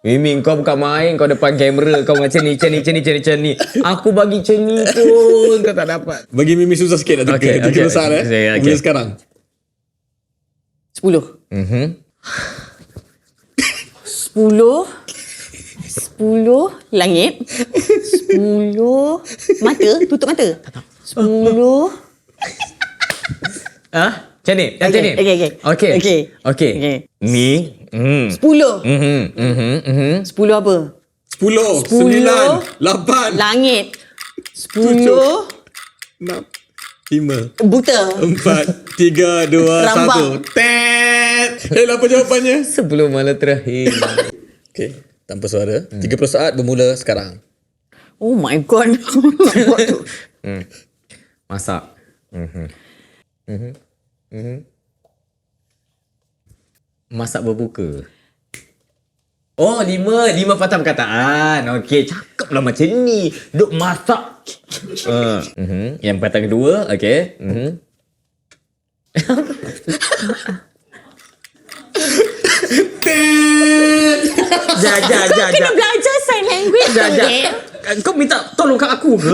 Mimi, kau bukan main. Kau depan kamera. Kau macam ni. Aku bagi macam ni pun kau tak dapat. Bagi Mimi susah sikit nak teka. Tiga besar Mula sekarang. 10. 10 langit. 10 mata. Tutup mata. 10. Macam ni. Okay. Ni. 10. 10 apa? 10, 9, 8, Langit. 10 6, 5, buta. 4, 3, 2, 1. Rambang. Tet. Apa jawapannya? Sebelum malam terakhir. Okay, tanpa suara. 30 saat bermula sekarang. Oh my god. Masak. Masak berbuka. Oh, 5 patah perkataan. Okey, cakaplah macam ni. Duk masak. Yang perkataan kedua, okey. Kena belajar sign language tu, Dek. Kau minta tolong kat aku ke?